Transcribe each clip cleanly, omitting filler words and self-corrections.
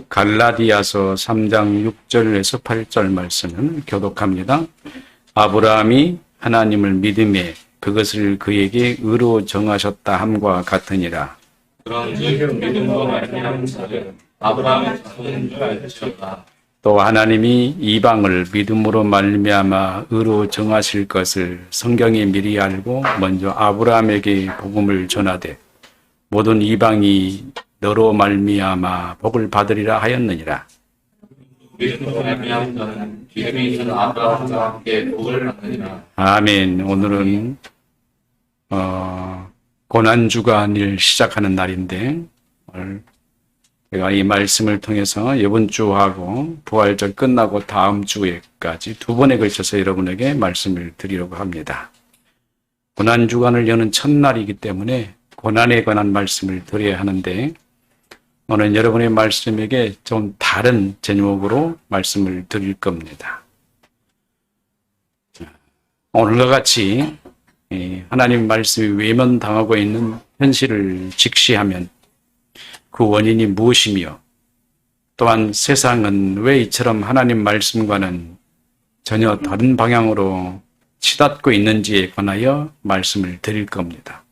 갈라디아서 3장 6절에서 8절 말씀은 교독합니다. 아브라함이 하나님을 믿음에 그것을 그에게 의로 정하셨다 함과 같으니라. 그런즉 믿음으로 말미암은 자는 아브라함의 자손인 줄 알지어다. 또 하나님이 이방을 믿음으로 말미암아 의로 정하실 것을 성경이 미리 알고 먼저 아브라함에게 복음을 전하되 모든 이방이 너로 말미암아 복을 받으리라 하였느니라. 믿음으로 말미암은 자는 믿음이 있는 아브라함과 함께 복을 받느니라. 아멘. 오늘은 고난주간을 시작하는 날인데 오늘 제가 이 말씀을 통해서 이번 주하고 부활절 끝나고 다음 주에까지 두 번에 걸쳐서 여러분에게 말씀을 드리려고 합니다. 고난주간을 여는 첫날이기 때문에 고난에 관한 말씀을 드려야 하는데 오늘 여러분의 말씀에게 좀 다른 제목으로 말씀을 드릴 겁니다. 오늘과 같이 하나님 말씀이 외면당하고 있는 현실을 직시하면 그 원인이 무엇이며 또한 세상은 왜 이처럼 하나님 말씀과는 전혀 다른 방향으로 치닫고 있는지에 관하여 말씀을 드릴 겁니다.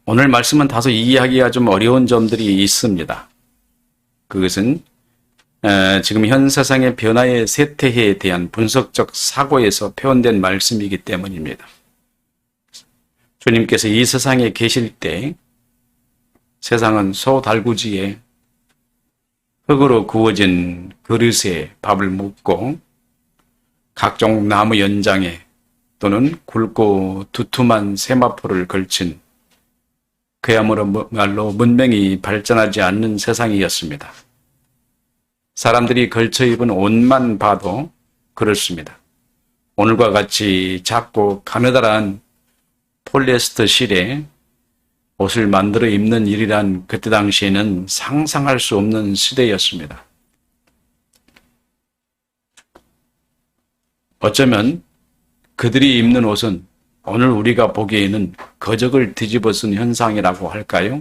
오늘 말씀은 다소 이해하기가 좀 어려운 점들이 있습니다. 그것은 지금 현 세상의 변화의 세태에 대한 분석적 사고에서 표현된 말씀이기 때문입니다. 주님께서 이 세상에 계실 때 세상은 소달구지에 흙으로 구워진 그릇에 밥을 먹고 각종 나무 연장에 또는 굵고 두툼한 세마포를 걸친 그야말로 문명이 발전하지 않는 세상이었습니다. 사람들이 걸쳐 입은 옷만 봐도 그렇습니다. 오늘과 같이 작고 가느다란 폴리에스터 실에 옷을 만들어 입는 일이란 그때 당시에는 상상할 수 없는 시대였습니다. 어쩌면 그들이 입는 옷은 오늘 우리가 보기에는 거적을 뒤집어 쓴 현상이라고 할까요?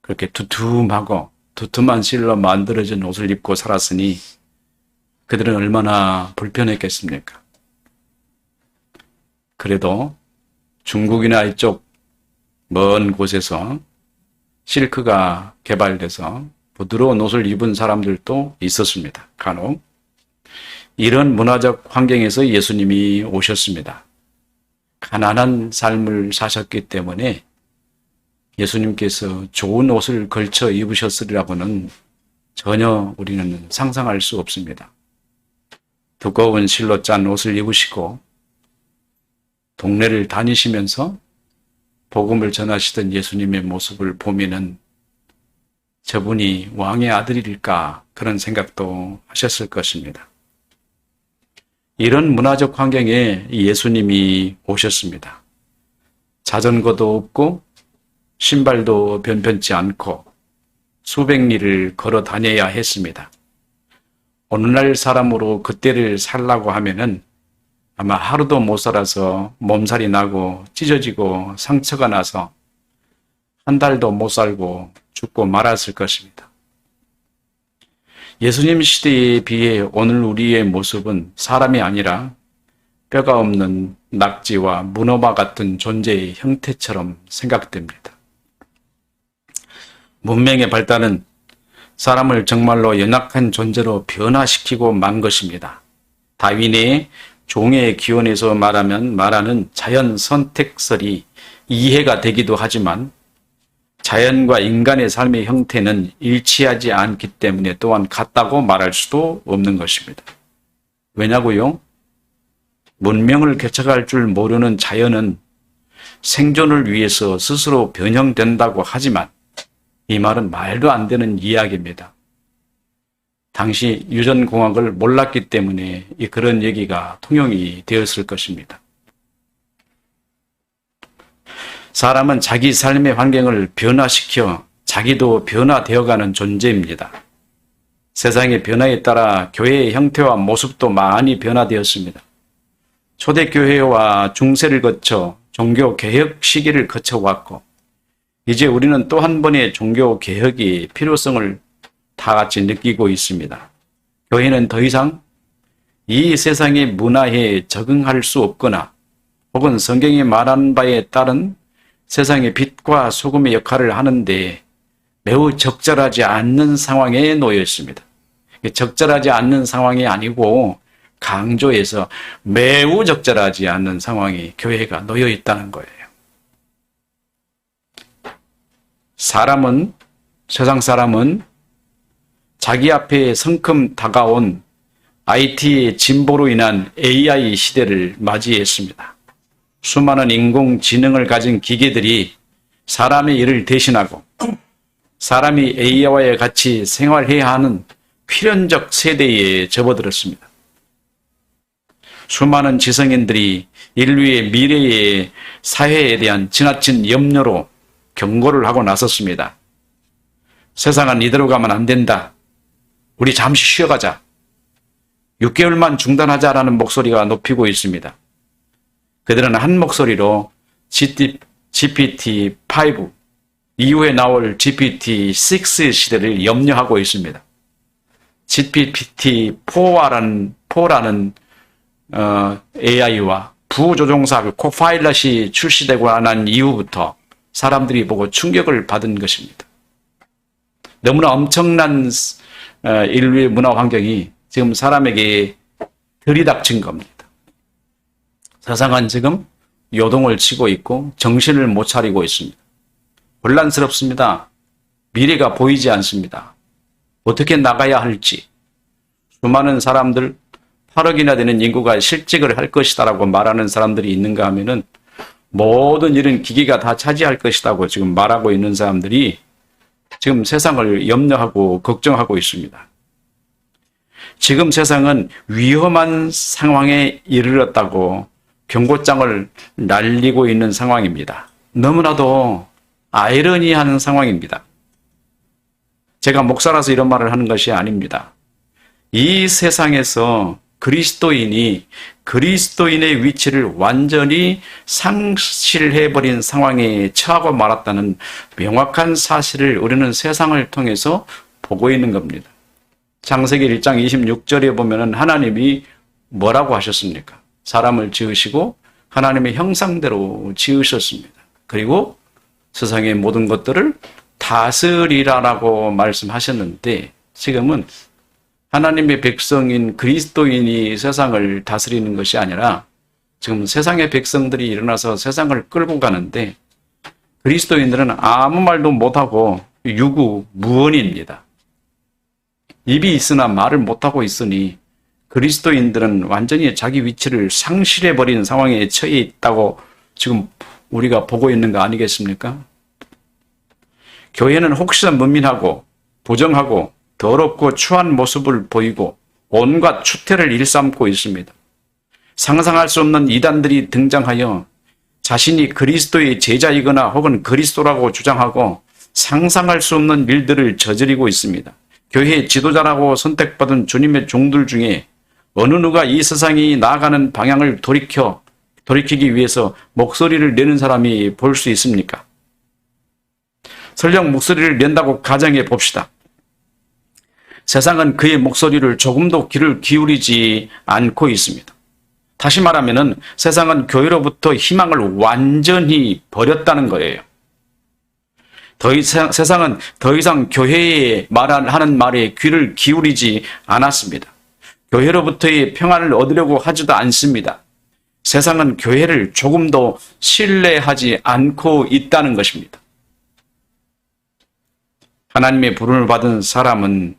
그렇게 두툼하고 두툼한 실로 만들어진 옷을 입고 살았으니 그들은 얼마나 불편했겠습니까? 그래도 중국이나 이쪽 먼 곳에서 실크가 개발돼서 부드러운 옷을 입은 사람들도 있었습니다. 간혹. 이런 문화적 환경에서 예수님이 오셨습니다. 가난한 삶을 사셨기 때문에 예수님께서 좋은 옷을 걸쳐 입으셨으리라고는 전혀 우리는 상상할 수 없습니다. 두꺼운 실로 짠 옷을 입으시고 동네를 다니시면서 복음을 전하시던 예수님의 모습을 보면은 저분이 왕의 아들일까 그런 생각도 하셨을 것입니다. 이런 문화적 환경에 예수님이 오셨습니다. 자전거도 없고 신발도 변변치 않고 수백 리를 걸어 다녀야 했습니다. 오늘날 사람으로 그때를 살라고 하면은 아마 하루도 못 살아서 몸살이 나고 찢어지고 상처가 나서 한 달도 못 살고 죽고 말았을 것입니다. 예수님 시대에 비해 오늘 우리의 모습은 사람이 아니라 뼈가 없는 낙지와 문어와 같은 존재의 형태처럼 생각됩니다. 문명의 발달은 사람을 정말로 연약한 존재로 변화시키고 만 것입니다. 다윈의 종의 기원에서 말하는 자연 선택설이 이해가 되기도 하지만 자연과 인간의 삶의 형태는 일치하지 않기 때문에 또한 같다고 말할 수도 없는 것입니다. 왜냐고요? 문명을 개척할 줄 모르는 자연은 생존을 위해서 스스로 변형된다고 하지만 이 말은 말도 안 되는 이야기입니다. 당시 유전공학을 몰랐기 때문에 그런 얘기가 통용이 되었을 것입니다. 사람은 자기 삶의 환경을 변화시켜 자기도 변화되어가는 존재입니다. 세상의 변화에 따라 교회의 형태와 모습도 많이 변화되었습니다. 초대교회와 중세를 거쳐 종교개혁 시기를 거쳐왔고 이제 우리는 또 한 번의 종교 개혁의 필요성을 다 같이 느끼고 있습니다. 교회는 더 이상 이 세상의 문화에 적응할 수 없거나 혹은 성경이 말한 바에 따른 세상의 빛과 소금의 역할을 하는데 매우 적절하지 않는 상황에 놓여 있습니다. 적절하지 않는 상황이 아니고 강조해서 매우 적절하지 않는 상황에 교회가 놓여 있다는 거예요. 세상 사람은 자기 앞에 성큼 다가온 IT의 진보로 인한 AI 시대를 맞이했습니다. 수많은 인공지능을 가진 기계들이 사람의 일을 대신하고 사람이 AI와 같이 생활해야 하는 필연적 세대에 접어들었습니다. 수많은 지성인들이 인류의 미래의 사회에 대한 지나친 염려로 경고를 하고 나섰습니다. 세상은 이대로 가면 안 된다. 우리 잠시 쉬어가자. 6개월만 중단하자라는 목소리가 높이고 있습니다. 그들은 한 목소리로 GPT-5 이후에 나올 GPT-6 시대를 염려하고 있습니다. GPT-4라는 AI와 부조종사 코파일럿이 출시되고 난 이후부터 사람들이 보고 충격을 받은 것입니다. 너무나 엄청난 인류의 문화 환경이 지금 사람에게 들이닥친 겁니다. 세상은 지금 요동을 치고 있고 정신을 못 차리고 있습니다. 혼란스럽습니다. 미래가 보이지 않습니다. 어떻게 나가야 할지. 수많은 사람들, 8억이나 되는 인구가 실직을 할 것이다라고 말하는 사람들이 있는가 하면은 모든 일은 기계가 다 차지할 것이라고 지금 말하고 있는 사람들이 지금 세상을 염려하고 걱정하고 있습니다. 지금 세상은 위험한 상황에 이르렀다고 경고장을 날리고 있는 상황입니다. 너무나도 아이러니한 상황입니다. 제가 목사라서 이런 말을 하는 것이 아닙니다. 이 세상에서 그리스도인이 그리스도인의 위치를 완전히 상실해버린 상황에 처하고 말았다는 명확한 사실을 우리는 세상을 통해서 보고 있는 겁니다. 창세기 1장 26절에 보면 하나님이 뭐라고 하셨습니까? 사람을 지으시고 하나님의 형상대로 지으셨습니다. 그리고 세상의 모든 것들을 다스리라라고 말씀하셨는데 지금은 하나님의 백성인 그리스도인이 세상을 다스리는 것이 아니라 지금 세상의 백성들이 일어나서 세상을 끌고 가는데 그리스도인들은 아무 말도 못하고 유구무원입니다. 입이 있으나 말을 못하고 있으니 그리스도인들은 완전히 자기 위치를 상실해버린 상황에 처해 있다고 지금 우리가 보고 있는 거 아니겠습니까? 교회는 혹시나 문민하고 부정하고 더럽고 추한 모습을 보이고 온갖 추태를 일삼고 있습니다. 상상할 수 없는 이단들이 등장하여 자신이 그리스도의 제자이거나 혹은 그리스도라고 주장하고 상상할 수 없는 일들을 저지르고 있습니다. 교회의 지도자라고 선택받은 주님의 종들 중에 어느 누가 이 세상이 나아가는 방향을 돌이키기 위해서 목소리를 내는 사람이 볼 수 있습니까? 설령 목소리를 낸다고 가정해 봅시다. 세상은 그의 목소리를 조금도 귀를 기울이지 않고 있습니다. 다시 말하면 세상은 교회로부터 희망을 완전히 버렸다는 거예요. 세상은 더 이상 교회에 하는 말에 귀를 기울이지 않았습니다. 교회로부터의 평안을 얻으려고 하지도 않습니다. 세상은 교회를 조금도 신뢰하지 않고 있다는 것입니다. 하나님의 부름을 받은 사람은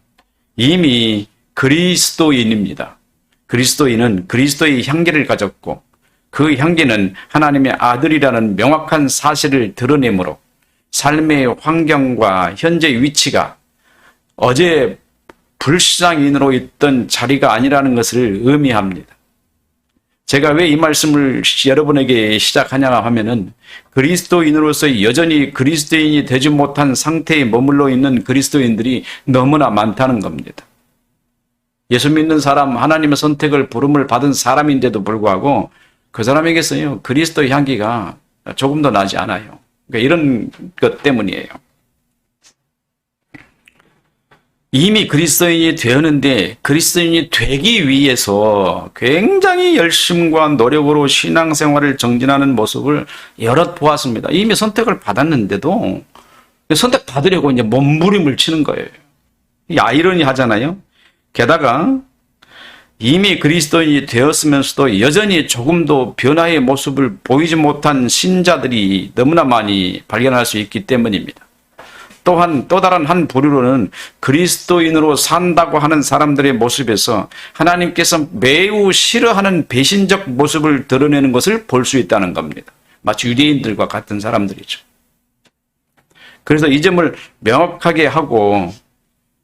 이미 그리스도인입니다. 그리스도인은 그리스도의 향기를 가졌고 그 향기는 하나님의 아들이라는 명확한 사실을 드러내므로 삶의 환경과 현재 위치가 어제 불신앙인으로 있던 자리가 아니라는 것을 의미합니다. 제가 왜 이 말씀을 여러분에게 시작하냐 하면은 그리스도인으로서 여전히 그리스도인이 되지 못한 상태에 머물러 있는 그리스도인들이 너무나 많다는 겁니다. 예수 믿는 사람, 하나님의 선택을 부름을 받은 사람인데도 불구하고 그 사람에게서요 그리스도의 향기가 조금도 나지 않아요. 그러니까 이런 것 때문이에요. 이미 그리스도인이 되었는데 그리스도인이 되기 위해서 굉장히 열심과 노력으로 신앙생활을 정진하는 모습을 여럿 보았습니다. 이미 선택을 받았는데도 선택 받으려고 이제 몸부림을 치는 거예요. 이 아이러니하잖아요. 게다가 이미 그리스도인이 되었으면서도 여전히 조금도 변화의 모습을 보이지 못한 신자들이 너무나 많이 발견할 수 있기 때문입니다. 또한 또 다른 한 부류로는 그리스도인으로 산다고 하는 사람들의 모습에서 하나님께서 매우 싫어하는 배신적 모습을 드러내는 것을 볼 수 있다는 겁니다. 마치 유대인들과 같은 사람들이죠. 그래서 이 점을 명확하게 하고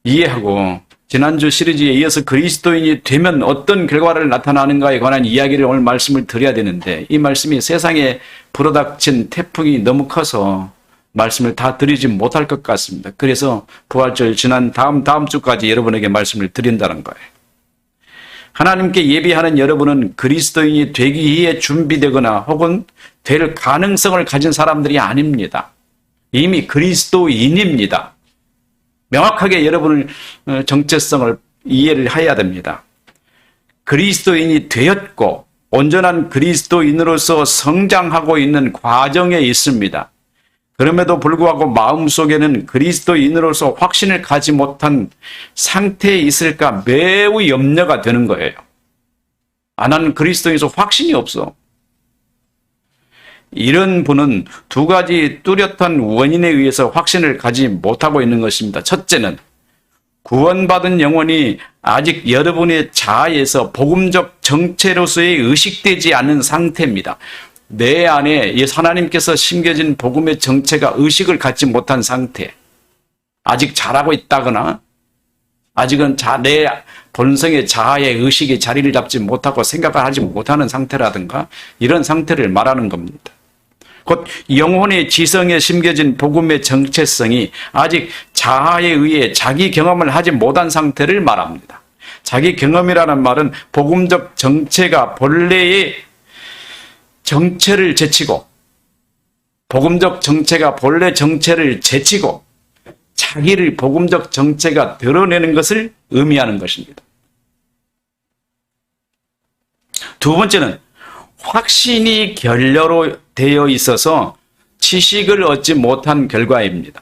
이해하고 지난주 시리즈에 이어서 그리스도인이 되면 어떤 결과를 나타나는가에 관한 이야기를 오늘 말씀을 드려야 되는데 이 말씀이 세상에 불어닥친 태풍이 너무 커서 말씀을 다 드리지 못할 것 같습니다. 그래서 부활절 지난 다음 주까지 여러분에게 말씀을 드린다는 거예요. 하나님께 예비하는 여러분은 그리스도인이 되기 위해 준비되거나 혹은 될 가능성을 가진 사람들이 아닙니다. 이미 그리스도인입니다. 명확하게 여러분의 정체성을 이해를 해야 됩니다. 그리스도인이 되었고 온전한 그리스도인으로서 성장하고 있는 과정에 있습니다. 그럼에도 불구하고 마음속에는 그리스도인으로서 확신을 가지 못한 상태에 있을까 매우 염려가 되는 거예요. 나는 그리스도인에서 확신이 없어. 이런 분은 두 가지 뚜렷한 원인에 의해서 확신을 가지 못하고 있는 것입니다. 첫째는 구원받은 영혼이 아직 여러분의 자아에서 복음적 정체로서의 의식되지 않은 상태입니다. 내 안에 하나님께서 심겨진 복음의 정체가 의식을 갖지 못한 상태. 아직 잘하고 있다거나 아직은 내 본성의 자아의 의식이 자리를 잡지 못하고 생각을 하지 못하는 상태라든가 이런 상태를 말하는 겁니다. 곧 영혼의 지성에 심겨진 복음의 정체성이 아직 자아에 의해 자기 경험을 하지 못한 상태를 말합니다. 자기 경험이라는 말은 복음적 정체가 본래의 정체를 제치고 복음적 정체가 본래 정체를 제치고 자기를 복음적 정체가 드러내는 것을 의미하는 것입니다. 두 번째는 확신이 결여로 되어 있어서 지식을 얻지 못한 결과입니다.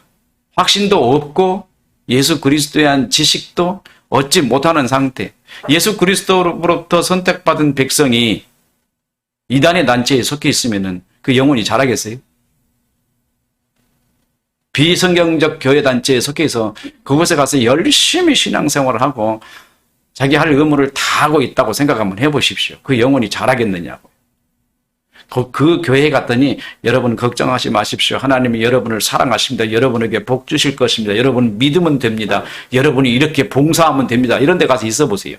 확신도 없고 예수 그리스도에 대한 지식도 얻지 못하는 상태. 예수 그리스도로부터 선택받은 백성이 이단의 단체에 속해 있으면 그 영혼이 잘하겠어요? 비성경적 교회 단체에 속해서 그곳에 가서 열심히 신앙생활을 하고 자기 할 의무를 다 하고 있다고 생각 한번 해보십시오. 그 영혼이 잘하겠느냐고. 그 교회에 갔더니 여러분 걱정하지 마십시오. 하나님이 여러분을 사랑하십니다. 여러분에게 복 주실 것입니다. 여러분 믿으면 됩니다. 여러분이 이렇게 봉사하면 됩니다. 이런 데 가서 있어 보세요.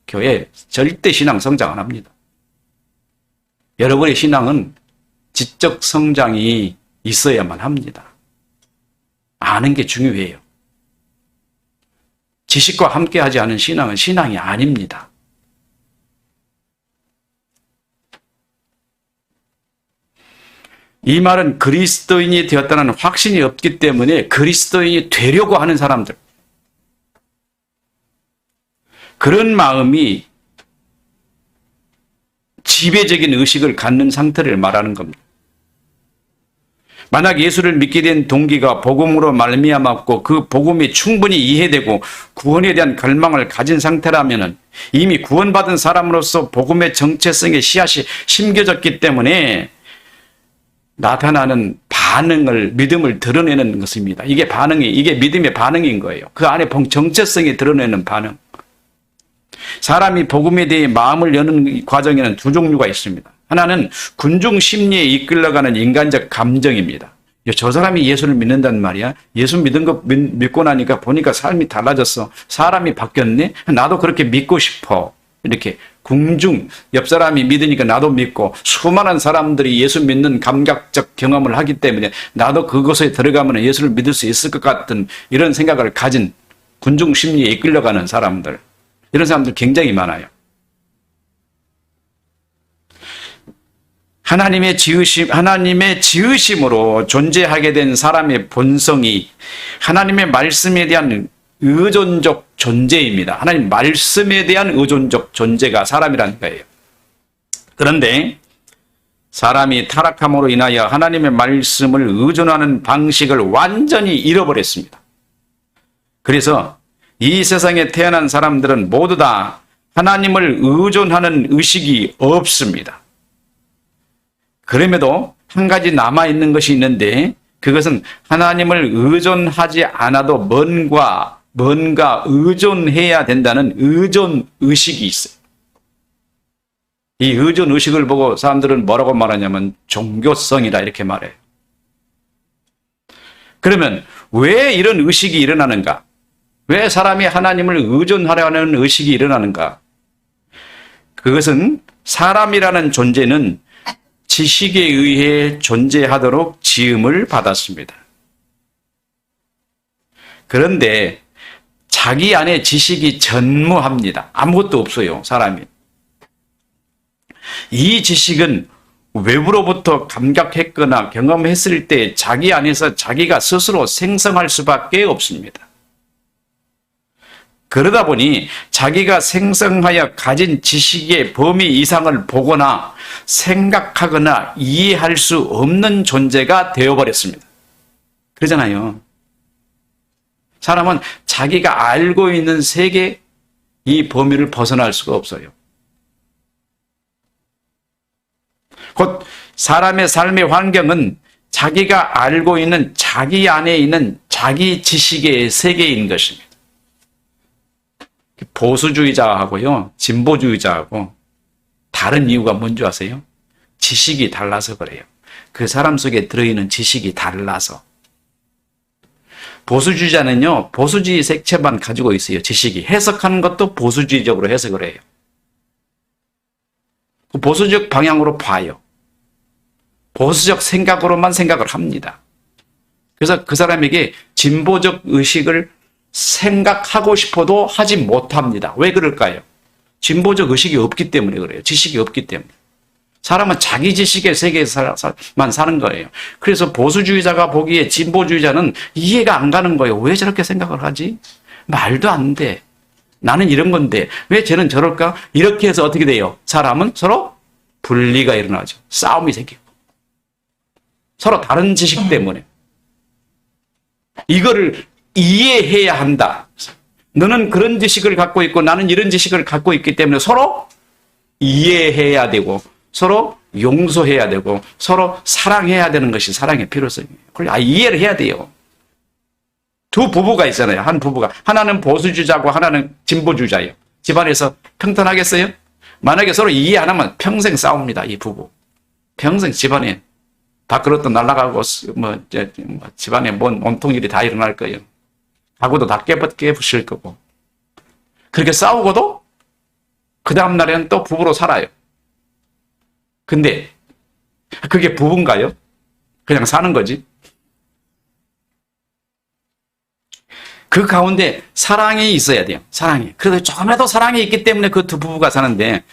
교회 절대 신앙 성장 안 합니다. 여러분의 신앙은 지적 성장이 있어야만 합니다. 아는 게 중요해요. 지식과 함께하지 않은 신앙은 신앙이 아닙니다. 이 말은 그리스도인이 되었다는 확신이 없기 때문에 그리스도인이 되려고 하는 사람들, 그런 마음이 지배적인 의식을 갖는 상태를 말하는 겁니다. 만약 예수를 믿게 된 동기가 복음으로 말미암았고 그 복음이 충분히 이해되고 구원에 대한 갈망을 가진 상태라면 이미 구원받은 사람으로서 복음의 정체성의 씨앗이 심겨졌기 때문에 나타나는 반응을, 믿음을 드러내는 것입니다. 이게 믿음의 반응인 거예요. 그 안에 정체성이 드러내는 반응. 사람이 복음에 대해 마음을 여는 과정에는 두 종류가 있습니다. 하나는 군중 심리에 이끌려가는 인간적 감정입니다. 저 사람이 예수를 믿는단 말이야. 예수 믿고 나니까 보니까 삶이 달라졌어. 사람이 바뀌었네. 나도 그렇게 믿고 싶어. 이렇게 궁중, 옆 사람이 믿으니까 나도 믿고 수많은 사람들이 예수 믿는 감각적 경험을 하기 때문에 나도 그곳에 들어가면 예수를 믿을 수 있을 것 같은 이런 생각을 가진 군중 심리에 이끌려가는 사람들. 이런 사람들 굉장히 많아요. 하나님의 지으심으로 존재하게 된 사람의 본성이 하나님의 말씀에 대한 의존적 존재입니다. 하나님 말씀에 대한 의존적 존재가 사람이라는 거예요. 그런데 사람이 타락함으로 인하여 하나님의 말씀을 의존하는 방식을 완전히 잃어버렸습니다. 그래서 이 세상에 태어난 사람들은 모두 다 하나님을 의존하는 의식이 없습니다. 그럼에도 한 가지 남아있는 것이 있는데 그것은 하나님을 의존하지 않아도 뭔가 의존해야 된다는 의존 의식이 있어요. 이 의존 의식을 보고 사람들은 뭐라고 말하냐면 종교성이다 이렇게 말해요. 그러면 왜 이런 의식이 일어나는가? 왜 사람이 하나님을 의존하려는 의식이 일어나는가? 그것은 사람이라는 존재는 지식에 의해 존재하도록 지음을 받았습니다. 그런데 자기 안에 지식이 전무합니다. 아무것도 없어요, 사람이. 이 지식은 외부로부터 감각했거나 경험했을 때 자기 안에서 자기가 스스로 생성할 수밖에 없습니다. 그러다 보니 자기가 생성하여 가진 지식의 범위 이상을 보거나 생각하거나 이해할 수 없는 존재가 되어버렸습니다. 그러잖아요. 사람은 자기가 알고 있는 세계 이 범위를 벗어날 수가 없어요. 곧 사람의 삶의 환경은 자기가 알고 있는 자기 안에 있는 자기 지식의 세계인 것입니다. 보수주의자하고요, 진보주의자하고 다른 이유가 뭔지 아세요? 지식이 달라서 그래요. 그 사람 속에 들어있는 지식이 달라서. 보수주의자는요, 보수주의 색채만 가지고 있어요, 지식이. 해석하는 것도 보수주의적으로 해석을 해요. 보수적 방향으로 봐요. 보수적 생각으로만 생각을 합니다. 그래서 그 사람에게 진보적 의식을 생각하고 싶어도 하지 못합니다. 왜 그럴까요? 진보적 의식이 없기 때문에 그래요. 지식이 없기 때문에. 사람은 자기 지식의 세계에서만 사는 거예요. 그래서 보수주의자가 보기에 진보주의자는 이해가 안 가는 거예요. 왜 저렇게 생각을 하지? 말도 안 돼. 나는 이런 건데 왜 쟤는 저럴까? 이렇게 해서 어떻게 돼요? 사람은 서로 분리가 일어나죠. 싸움이 생기고. 서로 다른 지식 때문에. 이거를 이해해야 한다. 너는 그런 지식을 갖고 있고 나는 이런 지식을 갖고 있기 때문에 서로 이해해야 되고 서로 용서해야 되고 서로 사랑해야 되는 것이 사랑의 필요성이에요. 그걸 이해를 해야 돼요. 두 부부가 있잖아요. 한 부부가. 하나는 보수주의자고 하나는 진보주의자예요. 집안에서 평탄하겠어요? 만약에 서로 이해 안 하면 평생 싸웁니다. 이 부부. 평생 집안에 밥그릇도 날아가고 집안에 뭔 온통 일이 다 일어날 거예요. 가구도 다 깨부실 거고. 그렇게 싸우고도 그 다음 날에는 또 부부로 살아요. 근데 그게 부부인가요? 그냥 사는 거지. 그 가운데 사랑이 있어야 돼요. 사랑이. 그래도 조금이라도 사랑이 있기 때문에 그 두 부부가 사는데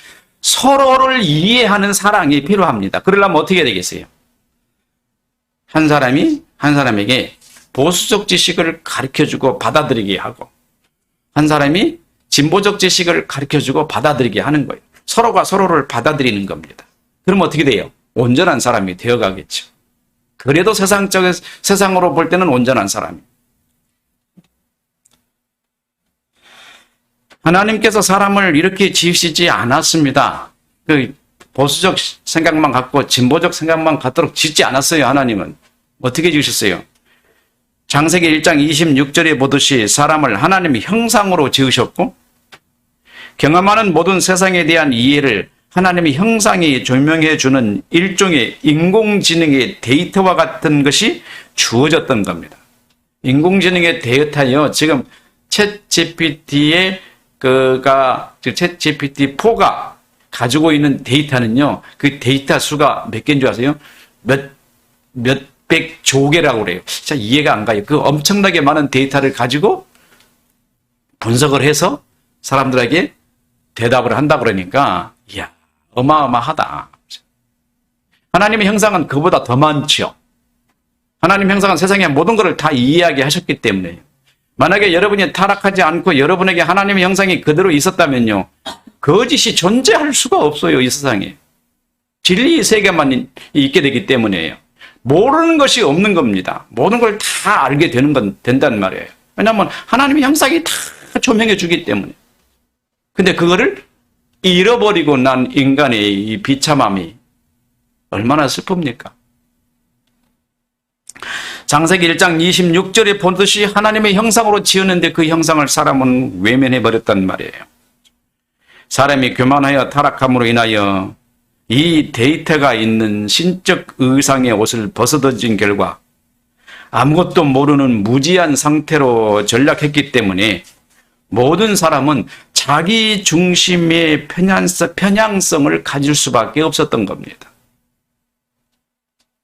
서로를 이해하는 사랑이 필요합니다. 그러려면 어떻게 해야 되겠어요? 한 사람이 한 사람에게 보수적 지식을 가르쳐주고 받아들이게 하고 한 사람이 진보적 지식을 가르쳐주고 받아들이게 하는 거예요. 서로가 서로를 받아들이는 겁니다. 그럼 어떻게 돼요? 온전한 사람이 되어가겠죠. 그래도 세상으로 볼 때는 온전한 사람이에요. 하나님께서 사람을 이렇게 지으시지 않았습니다. 그 보수적 생각만 갖고 진보적 생각만 갖도록 짓지 않았어요. 하나님은. 어떻게 지으셨어요? 창세기 1장 26절에 보듯이 사람을 하나님의 형상으로 지으셨고 경험하는 모든 세상에 대한 이해를 하나님의 형상이 조명해 주는 일종의 인공지능의 데이터와 같은 것이 주어졌던 겁니다. 인공지능의 데이터요. 지금 챗GPT의 챗GPT4가 가지고 있는 데이터는요. 그 데이터 수가 몇 개인 줄 아세요? 몇백 조개라고 그래요. 진짜 이해가 안 가요. 그 엄청나게 많은 데이터를 가지고 분석을 해서 사람들에게 대답을 한다 그러니까 이야 어마어마하다. 하나님의 형상은 그보다 더 많죠. 하나님의 형상은 세상의 모든 것을 다 이해하게 하셨기 때문에. 만약에 여러분이 타락하지 않고 여러분에게 하나님의 형상이 그대로 있었다면요, 거짓이 존재할 수가 없어요, 이 세상에. 진리의 세계만 있게 되기 때문에요. 모르는 것이 없는 겁니다. 모든 걸 다 알게 된단 말이에요. 왜냐하면 하나님의 형상이 다 조명해 주기 때문에. 근데 그거를 잃어버리고 난 인간의 이 비참함이 얼마나 슬픕니까? 창세기 1장 26절에 보듯이 하나님의 형상으로 지었는데 그 형상을 사람은 외면해버렸단 말이에요. 사람이 교만하여 타락함으로 인하여 이 데이터가 있는 신적 의상의 옷을 벗어던진 결과 아무것도 모르는 무지한 상태로 전락했기 때문에 모든 사람은 자기 중심의 편향성을 가질 수밖에 없었던 겁니다.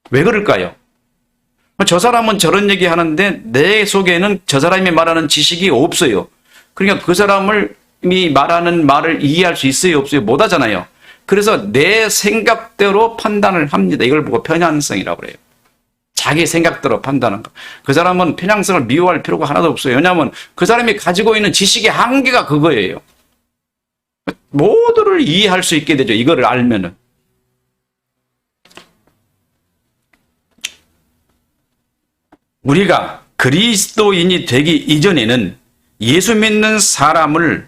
왜 그럴까요? 저 사람은 저런 얘기 하는데 내 속에는 저 사람이 말하는 지식이 없어요. 그러니까 그 사람이 말하는 말을 이해할 수 있어요, 없어요? 못 하잖아요. 그래서 내 생각대로 판단을 합니다. 이걸 보고 편향성이라고 그래요. 자기 생각대로 판단하는 거. 그 사람은 편향성을 미워할 필요가 하나도 없어요. 왜냐하면 그 사람이 가지고 있는 지식의 한계가 그거예요. 모두를 이해할 수 있게 되죠. 이거를 알면은. 우리가 그리스도인이 되기 이전에는 예수 믿는 사람을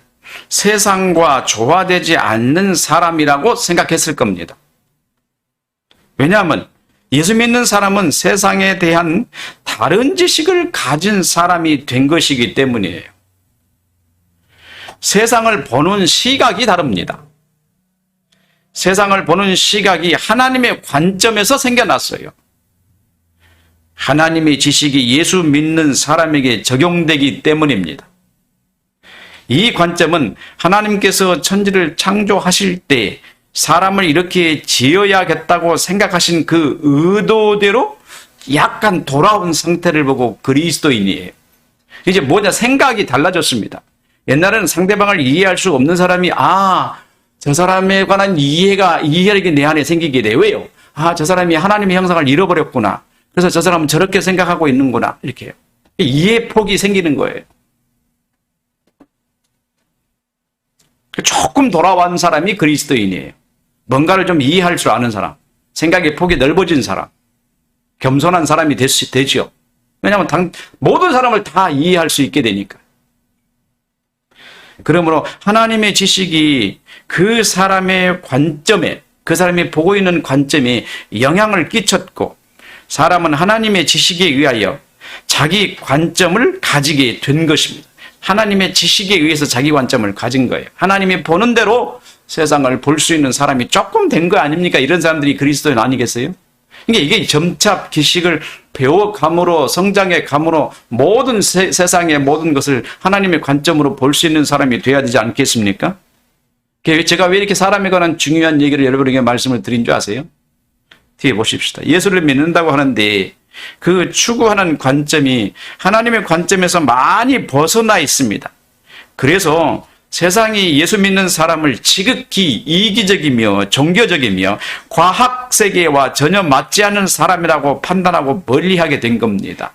세상과 조화되지 않는 사람이라고 생각했을 겁니다. 왜냐하면 예수 믿는 사람은 세상에 대한 다른 지식을 가진 사람이 된 것이기 때문이에요. 세상을 보는 시각이 다릅니다. 세상을 보는 시각이 하나님의 관점에서 생겨났어요. 하나님의 지식이 예수 믿는 사람에게 적용되기 때문입니다. 이 관점은 하나님께서 천지를 창조하실 때 사람을 이렇게 지어야겠다고 생각하신 그 의도대로 약간 돌아온 상태를 보고 그리스도인이에요. 이제 뭐냐, 생각이 달라졌습니다. 옛날에는 상대방을 이해할 수 없는 사람이 저 사람에 관한 이해력이 내 안에 생기게 돼요. 왜요? 저 사람이 하나님의 형상을 잃어버렸구나. 그래서 저 사람은 저렇게 생각하고 있는구나. 이렇게요. 이해폭이 생기는 거예요. 조금 돌아온 사람이 그리스도인이에요. 뭔가를 좀 이해할 줄 아는 사람, 생각의 폭이 넓어진 사람, 겸손한 사람이 되죠. 왜냐하면 모든 사람을 다 이해할 수 있게 되니까. 그러므로 하나님의 지식이 그 사람의 관점에, 그 사람이 보고 있는 관점에 영향을 끼쳤고, 사람은 하나님의 지식에 의하여 자기 관점을 가지게 된 것입니다. 하나님의 지식에 의해서 자기 관점을 가진 거예요. 하나님이 보는 대로 세상을 볼 수 있는 사람이 조금 된 거 아닙니까? 이런 사람들이 그리스도인 아니겠어요? 그러니까 이게 점차 지식을 배워감으로, 성장해감으로 모든 세상의 모든 것을 하나님의 관점으로 볼 수 있는 사람이 돼야 되지 않겠습니까? 제가 왜 이렇게 사람에 관한 중요한 얘기를 여러분에게 말씀을 드린 줄 아세요? 뒤에 보십시다. 예수를 믿는다고 하는데 그 추구하는 관점이 하나님의 관점에서 많이 벗어나 있습니다. 그래서 세상이 예수 믿는 사람을 지극히 이기적이며 종교적이며 과학 세계와 전혀 맞지 않는 사람이라고 판단하고 멀리하게 된 겁니다.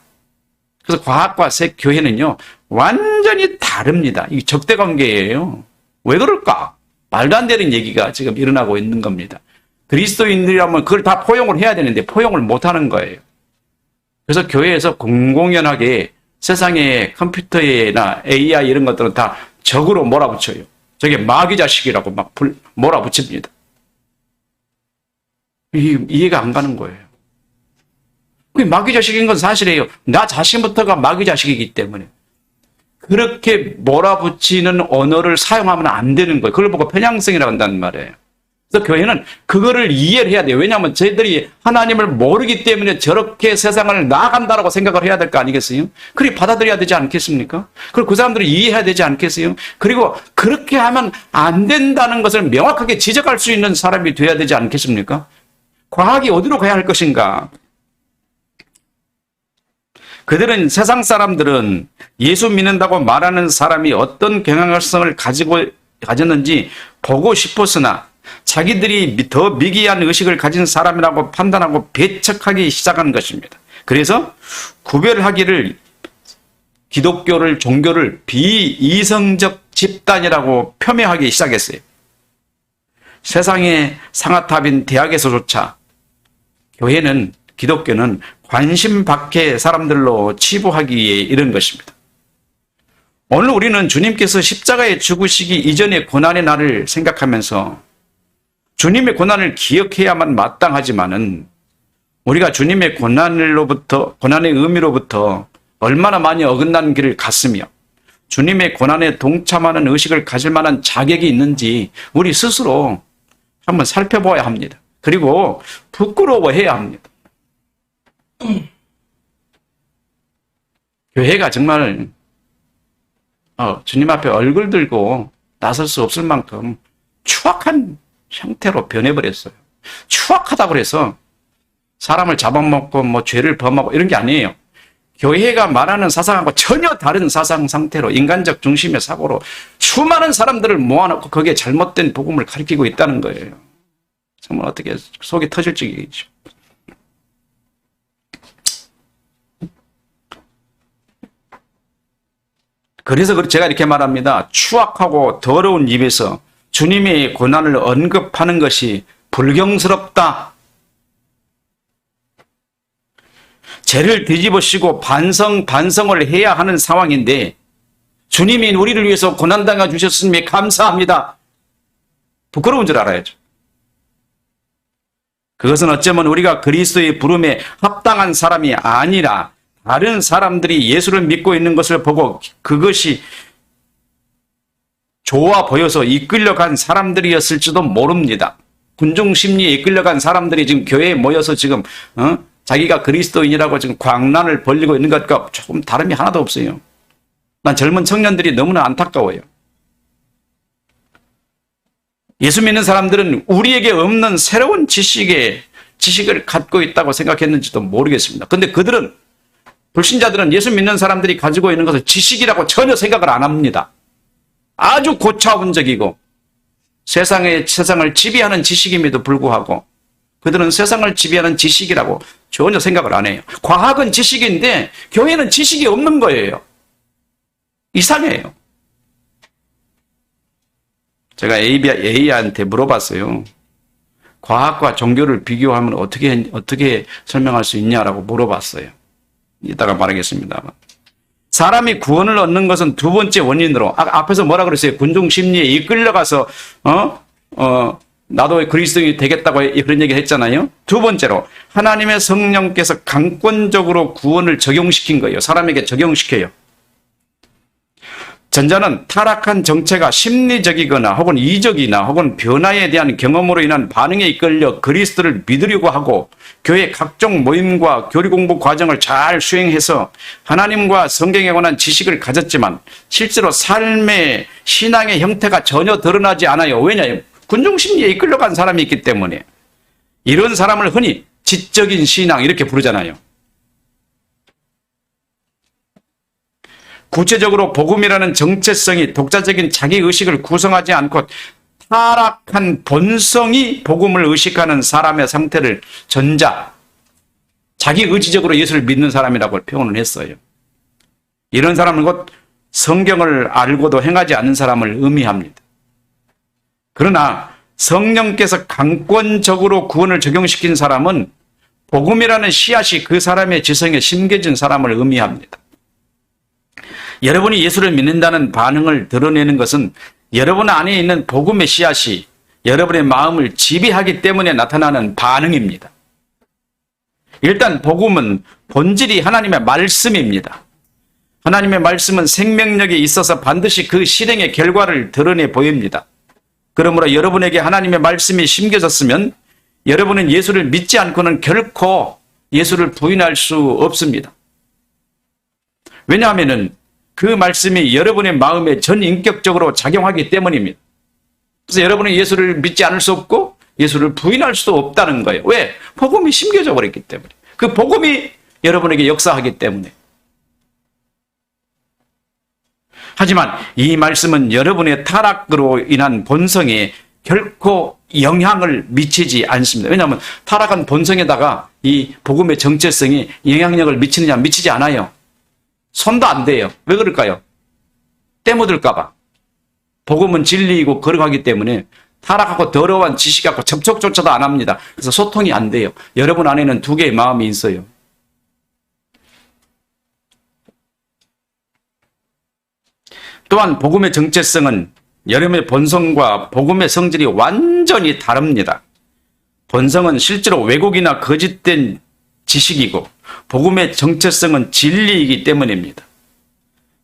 그래서 과학과 교회는요 완전히 다릅니다. 이 적대관계예요. 왜 그럴까? 말도 안 되는 얘기가 지금 일어나고 있는 겁니다. 그리스도인들이라면 그걸 다 포용을 해야 되는데 포용을 못하는 거예요. 그래서 교회에서 공공연하게 세상의 컴퓨터나 AI 이런 것들은 다 적으로 몰아붙여요. 저게 마귀 자식이라고 막 몰아붙입니다. 이해가 안 가는 거예요. 그게 마귀 자식인 건 사실이에요. 나 자신부터가 마귀 자식이기 때문에. 그렇게 몰아붙이는 언어를 사용하면 안 되는 거예요. 그걸 보고 편향성이라고 한다는 말이에요. 그래서 교회는 그거를 이해를 해야 돼요. 왜냐하면 저희들이 하나님을 모르기 때문에 저렇게 세상을 나아간다라고 생각을 해야 될 거 아니겠어요? 그렇게 받아들여야 되지 않겠습니까? 그리고 그 사람들이 이해해야 되지 않겠어요? 그리고 그렇게 하면 안 된다는 것을 명확하게 지적할 수 있는 사람이 돼야 되지 않겠습니까? 과학이 어디로 가야 할 것인가? 그들은, 세상 사람들은 예수 믿는다고 말하는 사람이 어떤 경향성을 가졌는지 보고 싶었으나 자기들이 더 미개한 의식을 가진 사람이라고 판단하고 배척하기 시작한 것입니다. 그래서 구별하기를 기독교를 종교를 비이성적 집단이라고 폄훼하기 시작했어요. 세상의 상아탑인 대학에서조차 교회는 기독교는 관심 밖의 사람들로 치부하기에 이른 것입니다. 오늘 우리는 주님께서 십자가에 죽으시기 이전의 고난의 날을 생각하면서 주님의 고난을 기억해야만 마땅하지만은 우리가 주님의 고난의 의미로부터 얼마나 많이 어긋난 길을 갔으며 주님의 고난에 동참하는 의식을 가질 만한 자격이 있는지 우리 스스로 한번 살펴봐야 합니다. 그리고 부끄러워해야 합니다. 교회가 정말 주님 앞에 얼굴 들고 나설 수 없을 만큼 추악한 형태로 변해버렸어요. 추악하다고 해서 사람을 잡아먹고 뭐 죄를 범하고 이런 게 아니에요. 교회가 말하는 사상하고 전혀 다른 사상 상태로 인간적 중심의 사고로 수많은 사람들을 모아놓고 거기에 잘못된 복음을 가르치고 있다는 거예요. 정말 어떻게 속이 터질지 얘기죠. 그래서 제가 이렇게 말합니다. 추악하고 더러운 입에서 주님의 고난을 언급하는 것이 불경스럽다. 죄를 뒤집어쓰고 반성을 해야 하는 상황인데 주님이 우리를 위해서 고난당해 주셨으니 감사합니다. 부끄러운 줄 알아야죠. 그것은 어쩌면 우리가 그리스도의 부름에 합당한 사람이 아니라 다른 사람들이 예수를 믿고 있는 것을 보고 그것이 좋아 보여서 이끌려간 사람들이었을지도 모릅니다. 군중 심리에 이끌려간 사람들이 지금 교회에 모여서 지금 자기가 그리스도인이라고 지금 광란을 벌리고 있는 것과 조금 다름이 하나도 없어요. 난 젊은 청년들이 너무나 안타까워요. 예수 믿는 사람들은 우리에게 없는 새로운 지식을 갖고 있다고 생각했는지도 모르겠습니다. 근데 불신자들은 예수 믿는 사람들이 가지고 있는 것을 지식이라고 전혀 생각을 안 합니다. 아주 고차원적이고 세상을 지배하는 지식임에도 불구하고 그들은 세상을 지배하는 지식이라고 전혀 생각을 안 해요. 과학은 지식인데 교회는 지식이 없는 거예요. 이상해요. 제가 A한테 물어봤어요. 과학과 종교를 비교하면 어떻게 설명할 수 있냐라고 물어봤어요. 이따가 말하겠습니다. 사람이 구원을 얻는 것은 두 번째 원인으로 앞에서 뭐라 그랬어요? 군중 심리에 이끌려가서 나도 그리스도인이 되겠다고 그런 얘기를 했잖아요. 두 번째로 하나님의 성령께서 강권적으로 구원을 적용시킨 거예요. 사람에게 적용시켜요. 전자는 타락한 정체가 심리적이거나 혹은 이적이나 혹은 변화에 대한 경험으로 인한 반응에 이끌려 그리스도를 믿으려고 하고 교회 각종 모임과 교리 공부 과정을 잘 수행해서 하나님과 성경에 관한 지식을 가졌지만 실제로 삶의 신앙의 형태가 전혀 드러나지 않아요. 왜냐하면 군중심리에 이끌려간 사람이 있기 때문에. 이런 사람을 흔히 지적인 신앙 이렇게 부르잖아요. 구체적으로 복음이라는 정체성이 독자적인 자기의식을 구성하지 않고 타락한 본성이 복음을 의식하는 사람의 상태를 자기의지적으로 예수를 믿는 사람이라고 표현을 했어요. 이런 사람은 곧 성경을 알고도 행하지 않는 사람을 의미합니다. 그러나 성령께서 강권적으로 구원을 적용시킨 사람은 복음이라는 씨앗이 그 사람의 지성에 심겨진 사람을 의미합니다. 여러분이 예수를 믿는다는 반응을 드러내는 것은 여러분 안에 있는 복음의 씨앗이 여러분의 마음을 지배하기 때문에 나타나는 반응입니다. 일단 복음은 본질이 하나님의 말씀입니다. 하나님의 말씀은 생명력이 있어서 반드시 그 실행의 결과를 드러내 보입니다. 그러므로 여러분에게 하나님의 말씀이 심겨졌으면 여러분은 예수를 믿지 않고는 결코 예수를 부인할 수 없습니다. 왜냐하면 그 말씀이 여러분의 마음에 전인격적으로 작용하기 때문입니다. 그래서 여러분은 예수를 믿지 않을 수 없고 예수를 부인할 수도 없다는 거예요. 왜? 복음이 심겨져 버렸기 때문에. 그 복음이 여러분에게 역사하기 때문에. 하지만 이 말씀은 여러분의 타락으로 인한 본성에 결코 영향을 미치지 않습니다. 왜냐하면 타락한 본성에다가 이 복음의 정체성이 영향력을 미치느냐 미치지 않아요. 손도 안 대요. 왜 그럴까요? 때 묻을까 봐. 복음은 진리이고 거룩하기 때문에 타락하고 더러운 지식하고 접촉조차도 안 합니다. 그래서 소통이 안 돼요. 여러분 안에는 두 개의 마음이 있어요. 또한 복음의 정체성은 여러분의 본성과 복음의 성질이 완전히 다릅니다. 본성은 실제로 왜곡이나 거짓된 지식이고 복음의 정체성은 진리이기 때문입니다.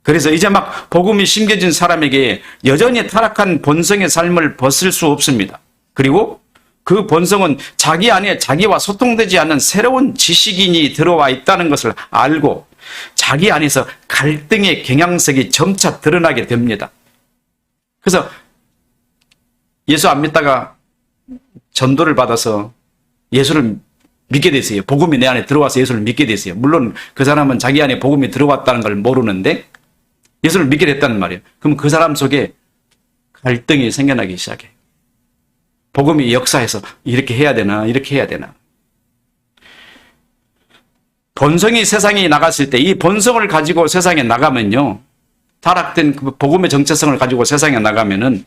그래서 이제 막 복음이 심겨진 사람에게 여전히 타락한 본성의 삶을 벗을 수 없습니다. 그리고 그 본성은 자기 안에 자기와 소통되지 않는 새로운 지식인이 들어와 있다는 것을 알고 자기 안에서 갈등의 경향색이 점차 드러나게 됩니다. 그래서 예수 안 믿다가 전도를 받아서 예수를 믿게 되세요. 복음이 내 안에 들어와서 예수를 믿게 되세요. 물론 그 사람은 자기 안에 복음이 들어왔다는 걸 모르는데 예수를 믿게 됐다는 말이에요. 그럼 그 사람 속에 갈등이 생겨나기 시작해요. 복음이 역사해서 이렇게 해야 되나 이렇게 해야 되나. 본성이 세상에 나갔을 때 이 본성을 가지고 세상에 나가면요. 타락된 그 복음의 정체성을 가지고 세상에 나가면은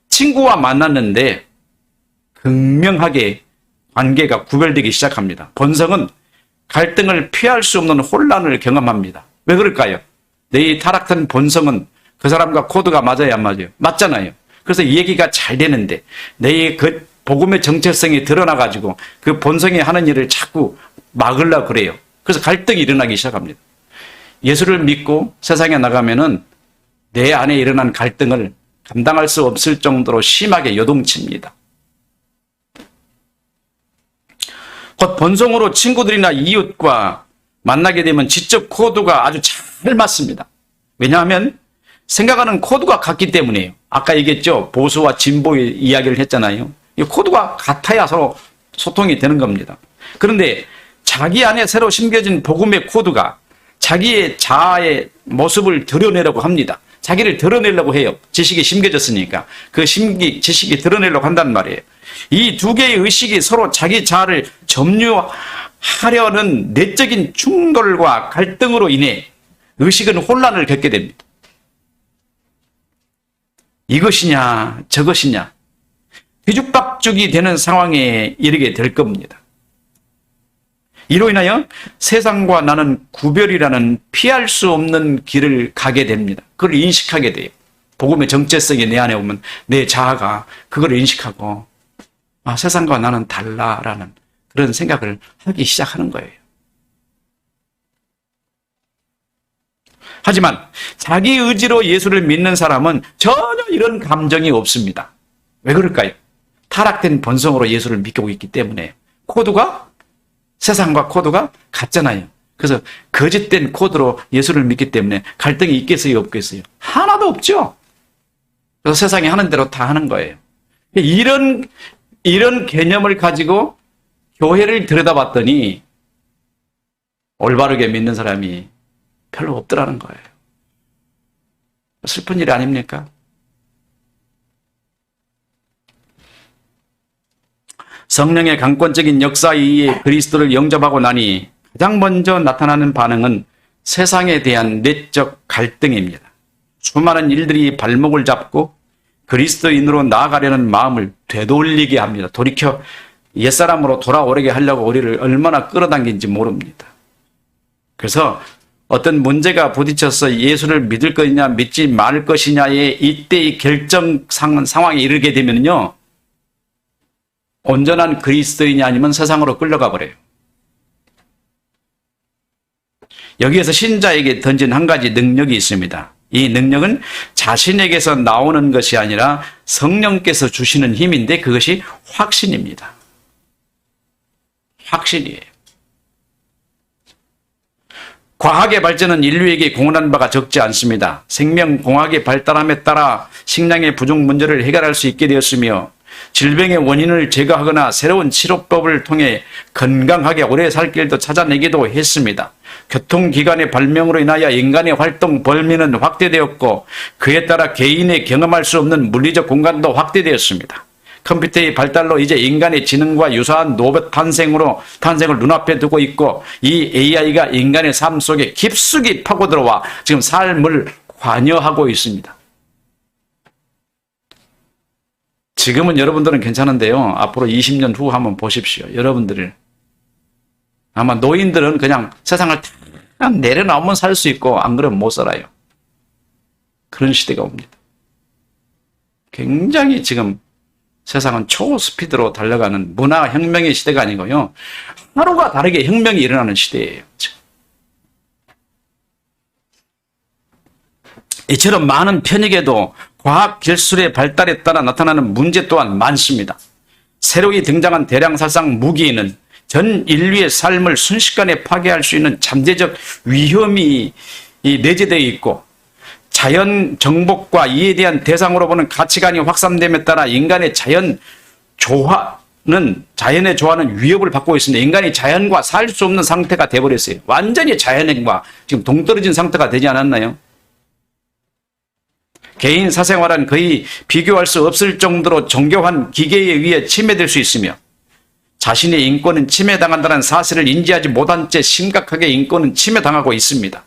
친구와 만났는데 극명하게 관계가 구별되기 시작합니다. 본성은 갈등을 피할 수 없는 혼란을 경험합니다. 왜 그럴까요? 내 타락된 본성은 그 사람과 코드가 맞아요, 안 맞아요? 맞잖아요. 그래서 이 얘기가 잘 되는데 내 그 복음의 정체성이 드러나가지고 그 본성이 하는 일을 자꾸 막으려고 그래요. 그래서 갈등이 일어나기 시작합니다. 예수를 믿고 세상에 나가면은 내 안에 일어난 갈등을 감당할 수 없을 정도로 심하게 요동칩니다. 곧 본성으로 친구들이나 이웃과 만나게 되면 지적 코드가 아주 잘 맞습니다. 왜냐하면 생각하는 코드가 같기 때문이에요. 아까 얘기했죠. 보수와 진보의 이야기를 했잖아요. 이 코드가 같아야 서로 소통이 되는 겁니다. 그런데 자기 안에 새로 심겨진 복음의 코드가 자기의 자아의 모습을 드러내려고 합니다. 자기를 드러내려고 해요. 지식이 심겨졌으니까. 그 지식이 드러내려고 한단 말이에요. 이 두 개의 의식이 서로 자기 자아를 점유하려는 내적인 충돌과 갈등으로 인해 의식은 혼란을 겪게 됩니다. 이것이냐 저것이냐 뒤죽박죽이 되는 상황에 이르게 될 겁니다. 이로 인하여 세상과 나는 구별이라는 피할 수 없는 길을 가게 됩니다. 그걸 인식하게 돼요. 복음의 정체성이 내 안에 오면 내 자아가 그걸 인식하고 세상과 나는 달라라는 그런 생각을 하기 시작하는 거예요. 하지만 자기 의지로 예수를 믿는 사람은 전혀 이런 감정이 없습니다. 왜 그럴까요? 타락된 본성으로 예수를 믿고 있기 때문에 코드가 세상과 코드가 같잖아요. 그래서 거짓된 코드로 예수를 믿기 때문에 갈등이 있겠어요, 없겠어요? 하나도 없죠. 그래서 세상이 하는 대로 다 하는 거예요. 이런 개념을 가지고 교회를 들여다봤더니 올바르게 믿는 사람이 별로 없더라는 거예요. 슬픈 일 아닙니까? 성령의 강권적인 역사에 의해 그리스도를 영접하고 나니 가장 먼저 나타나는 반응은 세상에 대한 내적 갈등입니다. 수많은 일들이 발목을 잡고 그리스도인으로 나아가려는 마음을 되돌리게 합니다. 돌이켜 옛사람으로 돌아오게 하려고 우리를 얼마나 끌어당긴지 모릅니다. 그래서 어떤 문제가 부딪혀서 예수를 믿을 것이냐 믿지 말 것이냐의 이때의 결정 상황에 이르게 되면요. 온전한 그리스도인이 아니면 세상으로 끌려가 버려요. 여기에서 신자에게 던진 한 가지 능력이 있습니다. 이 능력은 자신에게서 나오는 것이 아니라 성령께서 주시는 힘인데 그것이 확신입니다. 확신이에요. 과학의 발전은 인류에게 공헌한 바가 적지 않습니다. 생명공학의 발달함에 따라 식량의 부족 문제를 해결할 수 있게 되었으며 질병의 원인을 제거하거나 새로운 치료법을 통해 건강하게 오래 살 길도 찾아내기도 했습니다. 교통기관의 발명으로 인하여 인간의 활동 범위는 확대되었고 그에 따라 개인의 경험할 수 없는 물리적 공간도 확대되었습니다. 컴퓨터의 발달로 이제 인간의 지능과 유사한 로봇 탄생을 눈앞에 두고 있고, 이 AI가 인간의 삶 속에 깊숙이 파고들어와 지금 삶을 관여하고 있습니다. 지금은 여러분들은 괜찮은데요. 앞으로 20년 후 한번 보십시오. 여러분들을. 아마 노인들은 그냥 세상을 다 내려놓으면 살 수 있고, 안 그러면 못 살아요. 그런 시대가 옵니다. 굉장히 지금 세상은 초스피드로 달려가는 문화혁명의 시대가 아니고요. 하루가 다르게 혁명이 일어나는 시대예요. 이처럼 많은 편익에도 과학 기술의 발달에 따라 나타나는 문제 또한 많습니다. 새로이 등장한 대량살상 무기에는 전 인류의 삶을 순식간에 파괴할 수 있는 잠재적 위험이 내재되어 있고, 자연 정복과 이에 대한 대상으로 보는 가치관이 확산됨에 따라 인간의 자연의 조화는 위협을 받고 있습니다. 인간이 자연과 살 수 없는 상태가 되어버렸어요. 완전히 자연과 지금 동떨어진 상태가 되지 않았나요? 개인 사생활은 거의 비교할 수 없을 정도로 정교한 기계에 의해 침해될 수 있으며, 자신의 인권은 침해당한다는 사실을 인지하지 못한 채 심각하게 인권은 침해당하고 있습니다.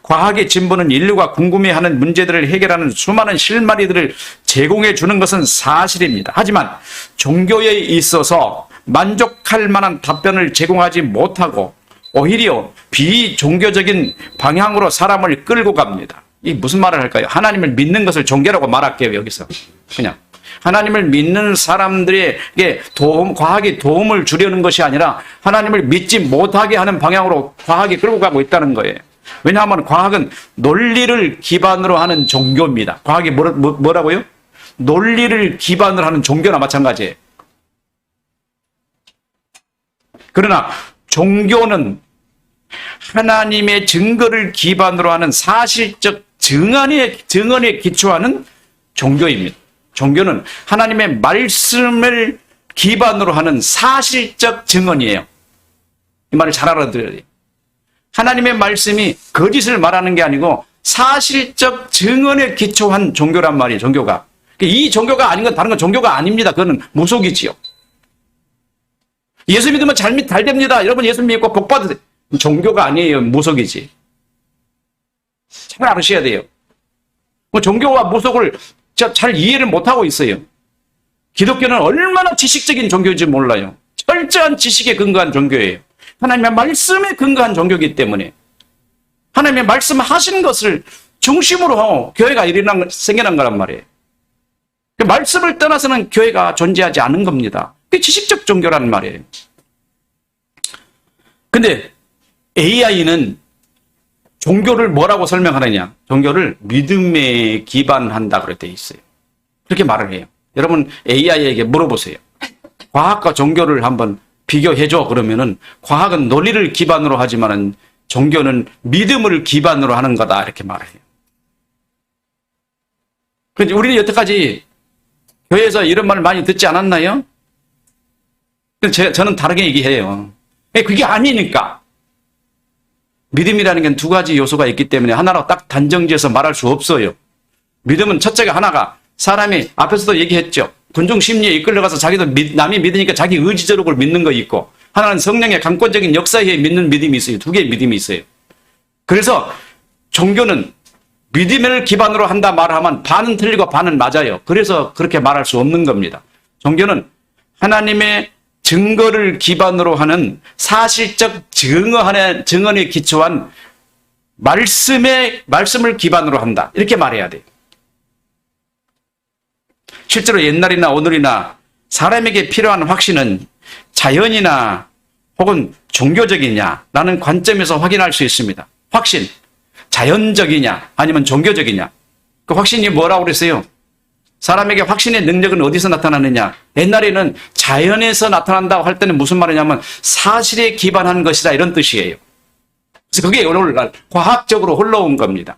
과학의 진보는 인류가 궁금해하는 문제들을 해결하는 수많은 실마리들을 제공해 주는 것은 사실입니다. 하지만 종교에 있어서 만족할 만한 답변을 제공하지 못하고 오히려 비종교적인 방향으로 사람을 끌고 갑니다. 이 무슨 말을 할까요? 하나님을 믿는 것을 종교라고 말할게요. 여기서 그냥 하나님을 믿는 사람들에게 과학이 도움을 주려는 것이 아니라 하나님을 믿지 못하게 하는 방향으로 과학이 끌고 가고 있다는 거예요. 왜냐하면 과학은 논리를 기반으로 하는 종교입니다. 과학이 뭐라고요? 논리를 기반으로 하는 종교나 마찬가지예요. 그러나 종교는 하나님의 증거를 기반으로 하는 사실적 증언에 기초하는 종교입니다. 종교는 하나님의 말씀을 기반으로 하는 사실적 증언이에요. 이 말을 잘 알아들어야 돼요. 하나님의 말씀이 거짓을 말하는 게 아니고 사실적 증언에 기초한 종교란 말이에요. 종교가. 이 종교가 아닌 건 다른 건 종교가 아닙니다. 그거는 무속이지요. 예수 믿으면 잘 됩니다. 여러분 예수 믿고 복 받으세요. 종교가 아니에요. 무속이지. 잘 알으셔야 돼요. 종교와 무속을 잘 이해를 못하고 있어요. 기독교는 얼마나 지식적인 종교인지 몰라요. 철저한 지식에 근거한 종교예요. 하나님의 말씀에 근거한 종교이기 때문에 하나님의 말씀하신 것을 중심으로 하고 교회가 생겨난 거란 말이에요. 그 말씀을 떠나서는 교회가 존재하지 않은 겁니다. 그게 지식적 종교라는 말이에요. 근데 AI는 종교를 뭐라고 설명하느냐? 종교를 믿음에 기반한다 그렇게 돼 있어요. 그렇게 말을 해요. 여러분 AI에게 물어보세요. 과학과 종교를 한번 비교해줘 그러면은 과학은 논리를 기반으로 하지만은 종교는 믿음을 기반으로 하는 거다 이렇게 말해요. 그런데 우리는 여태까지 교회에서 이런 말을 많이 듣지 않았나요? 저는 다르게 얘기해요. 그게 아니니까. 믿음이라는 게 두 가지 요소가 있기 때문에 하나로 딱 단정지어서 말할 수 없어요. 믿음은 첫째가 하나가 사람이 앞에서도 얘기했죠. 군중 심리에 이끌려가서 자기도 남이 믿으니까 자기 의지적으로 믿는 거 있고, 하나는 성령의 강권적인 역사에 믿는 믿음이 있어요. 두 개의 믿음이 있어요. 그래서 종교는 믿음을 기반으로 한다 말하면 반은 틀리고 반은 맞아요. 그래서 그렇게 말할 수 없는 겁니다. 종교는 하나님의 증거를 기반으로 하는 사실적 증언에 기초한 말씀을 기반으로 한다. 이렇게 말해야 돼요. 실제로 옛날이나 오늘이나 사람에게 필요한 확신은 자연이나 혹은 종교적이냐라는 관점에서 확인할 수 있습니다. 확신, 자연적이냐 아니면 종교적이냐. 그 확신이 뭐라고 그랬어요? 사람에게 확신의 능력은 어디서 나타나느냐? 옛날에는 자연에서 나타난다고 할 때는 무슨 말이냐면 사실에 기반한 것이다 이런 뜻이에요. 그래서 그게 오늘날 과학적으로 흘러온 겁니다.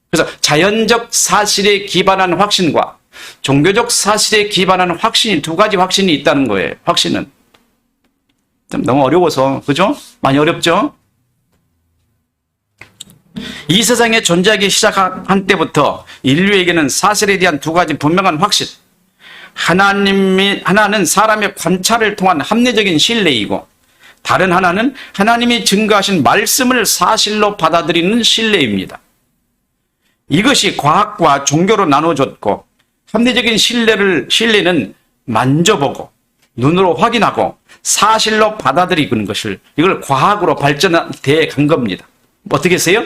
그래서 자연적 사실에 기반한 확신과 종교적 사실에 기반한 확신이 두 가지 확신이 있다는 거예요. 확신은 좀 너무 어려워서 그죠? 많이 어렵죠? 이 세상에 존재하기 시작한 때부터 인류에게는 사실에 대한 두 가지 분명한 확신, 하나는 사람의 관찰을 통한 합리적인 신뢰이고 다른 하나는 하나님이 증거하신 말씀을 사실로 받아들이는 신뢰입니다. 이것이 과학과 종교로 나눠졌고 합리적인 신뢰는 만져보고 눈으로 확인하고 사실로 받아들이는 것을 이걸 과학으로 발전돼 간 겁니다. 어떻게 했어요?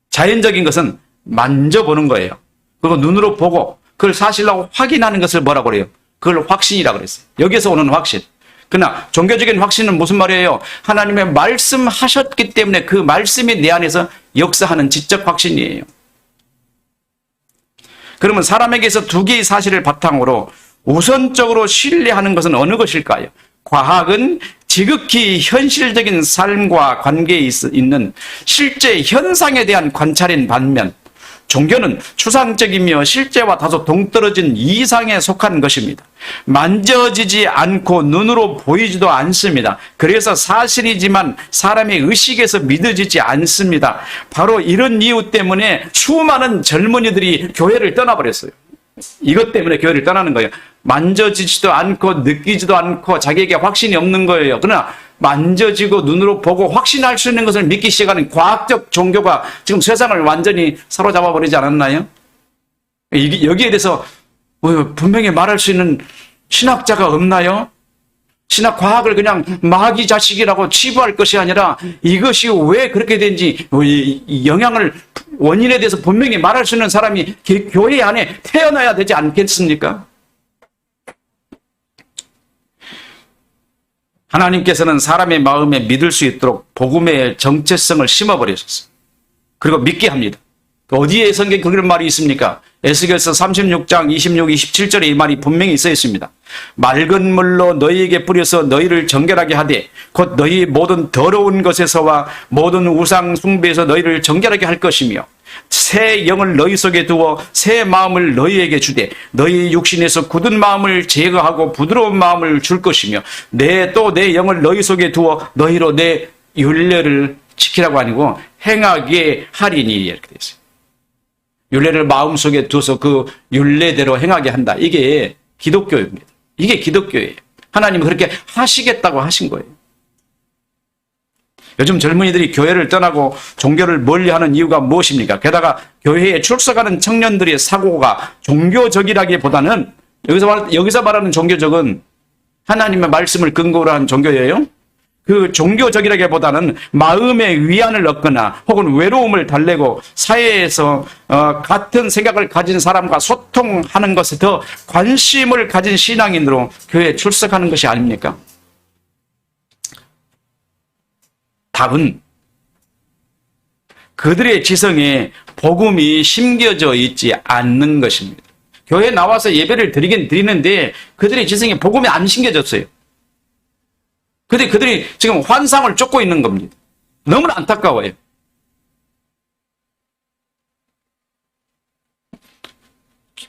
자연적인 것은 만져보는 거예요. 그리고 눈으로 보고 그걸 사실로 확인하는 것을 뭐라고 그래요? 그걸 확신이라고 그랬어요. 여기서 오는 확신. 그러나 종교적인 확신은 무슨 말이에요? 하나님의 말씀하셨기 때문에 그 말씀이 내 안에서 역사하는 지적 확신이에요. 그러면 사람에게서 두 개의 사실을 바탕으로 우선적으로 신뢰하는 것은 어느 것일까요? 과학은 지극히 현실적인 삶과 관계에 있는 실제 현상에 대한 관찰인 반면 종교는 추상적이며 실제와 다소 동떨어진 이상에 속한 것입니다. 만져지지 않고 눈으로 보이지도 않습니다. 그래서 사실이지만 사람의 의식에서 믿어지지 않습니다. 바로 이런 이유 때문에 수많은 젊은이들이 교회를 떠나버렸어요. 이것 때문에 교회를 떠나는 거예요. 만져지지도 않고 느끼지도 않고 자기에게 확신이 없는 거예요. 그러나 만져지고 눈으로 보고 확신할 수 있는 것을 믿기 시작하는 과학적 종교가 지금 세상을 완전히 사로잡아 버리지 않았나요? 여기에 대해서 분명히 말할 수 있는 신학자가 없나요? 신학 과학을 그냥 마귀 자식이라고 치부할 것이 아니라 이것이 왜 그렇게 된지 영향을 원인에 대해서 분명히 말할 수 있는 사람이 교회 안에 태어나야 되지 않겠습니까? 하나님께서는 사람의 마음에 믿을 수 있도록 복음의 정체성을 심어버리셨어요. 그리고 믿게 합니다. 어디에 성경에 그런 말이 있습니까? 에스겔서 36장 26, 27절에 이 말이 분명히 있어 있습니다. 맑은 물로 너희에게 뿌려서 너희를 정결하게 하되 곧 너희 모든 더러운 것에서와 모든 우상 숭배에서 너희를 정결하게 할 것이며 새 영을 너희 속에 두어 새 마음을 너희에게 주되 너희 육신에서 굳은 마음을 제거하고 부드러운 마음을 줄 것이며 내 영을 너희 속에 두어 너희로 내 율례를 지키라고 아니고 행하게 하리니 이렇게 되어 있어요. 율례를 마음속에 두어서 그 율례대로 행하게 한다. 이게 기독교입니다. 이게 기독교예요. 하나님은 그렇게 하시겠다고 하신 거예요. 요즘 젊은이들이 교회를 떠나고 종교를 멀리하는 이유가 무엇입니까? 게다가 교회에 출석하는 청년들의 사고가 종교적이라기보다는 여기서 말하는 종교적은 하나님의 말씀을 근거로 한 종교예요. 그 종교적이라기보다는 마음의 위안을 얻거나 혹은 외로움을 달래고 사회에서 같은 생각을 가진 사람과 소통하는 것에 더 관심을 가진 신앙인으로 교회에 출석하는 것이 아닙니까? 답은 그들의 지성에 복음이 심겨져 있지 않는 것입니다. 교회에 나와서 예배를 드리긴 드리는데 그들의 지성에 복음이 안 심겨졌어요. 근데 그들이 지금 환상을 쫓고 있는 겁니다. 너무나 안타까워요.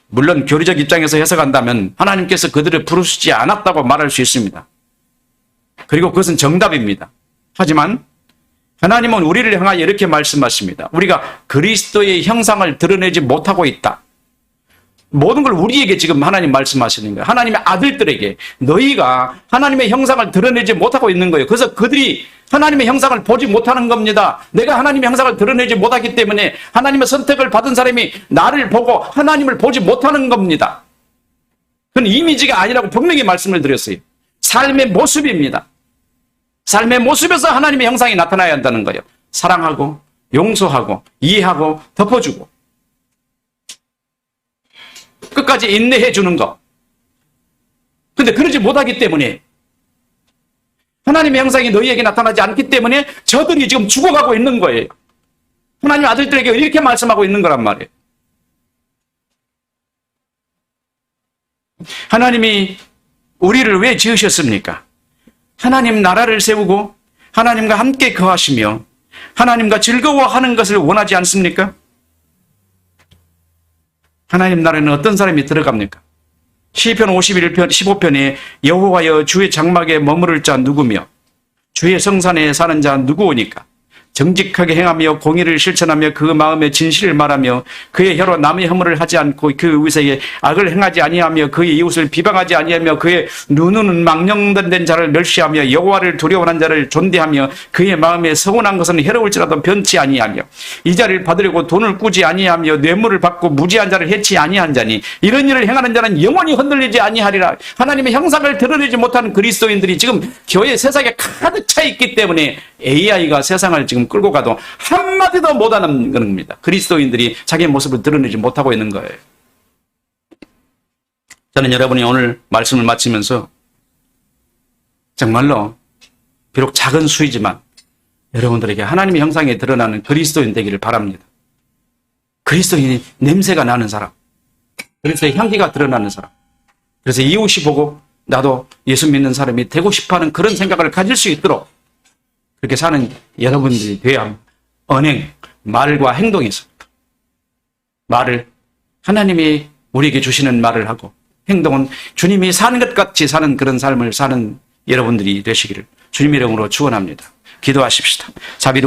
물론 교리적 입장에서 해석한다면 하나님께서 그들을 부르시지 않았다고 말할 수 있습니다. 그리고 그것은 정답입니다. 하지만 하나님은 우리를 향하여 이렇게 말씀하십니다. 우리가 그리스도의 형상을 드러내지 못하고 있다. 모든 걸 우리에게 지금 하나님 말씀하시는 거예요. 하나님의 아들들에게 너희가 하나님의 형상을 드러내지 못하고 있는 거예요. 그래서 그들이 하나님의 형상을 보지 못하는 겁니다. 내가 하나님의 형상을 드러내지 못하기 때문에 하나님의 선택을 받은 사람이 나를 보고 하나님을 보지 못하는 겁니다. 그건 이미지가 아니라고 분명히 말씀을 드렸어요. 삶의 모습입니다. 삶의 모습에서 하나님의 형상이 나타나야 한다는 거예요. 사랑하고 용서하고 이해하고 덮어주고 끝까지 인내해 주는 것. 근데 그러지 못하기 때문에 하나님의 형상이 너희에게 나타나지 않기 때문에 저들이 지금 죽어가고 있는 거예요. 하나님 아들들에게 이렇게 말씀하고 있는 거란 말이에요. 하나님이 우리를 왜 지으셨습니까? 하나님 나라를 세우고 하나님과 함께 거하시며 하나님과 즐거워하는 것을 원하지 않습니까? 하나님 나라에는 어떤 사람이 들어갑니까? 시편 51편 15편에 여호와여 주의 장막에 머무를 자 누구며 주의 성산에 사는 자 누구오니까? 정직하게 행하며 공의를 실천하며 그 마음의 진실을 말하며 그의 혀로 남의 허물을 하지 않고 그 의사에 악을 행하지 아니하며 그의 이웃을 비방하지 아니하며 그의 눈은 망령된 자를 멸시하며 여호와를 두려워하는 자를 존대하며 그의 마음에 서운한 것은 해로울지라도 변치 아니하며 이 자를 받으려고 돈을 꾸지 아니하며 뇌물을 받고 무지한 자를 해치 아니한 자니 이런 일을 행하는 자는 영원히 흔들리지 아니하리라. 하나님의 형상을 드러내지 못하는 그리스도인들이 지금 교회 세상에 가득 차 있기 때문에 AI가 세상을 지금 끌고 가도 한마디도 못하는 겁니다. 그리스도인들이 자기의 모습을 드러내지 못하고 있는 거예요. 저는 여러분이 오늘 말씀을 마치면서 정말로 비록 작은 수이지만 여러분들에게 하나님의 형상에 드러나는 그리스도인 되기를 바랍니다. 그리스도인이 냄새가 나는 사람, 그리스도의 향기가 드러나는 사람, 그래서 이웃이 보고 나도 예수 믿는 사람이 되고 싶어하는 그런 생각을 가질 수 있도록 그렇게 사는 여러분들이 되어야 합니다. 언행, 말과 행동에서 말을 하나님이 우리에게 주시는 말을 하고 행동은 주님이 사는 것 같이 사는 그런 삶을 사는 여러분들이 되시기를 주님의 이름으로 축원합니다. 기도하십시다. 자비로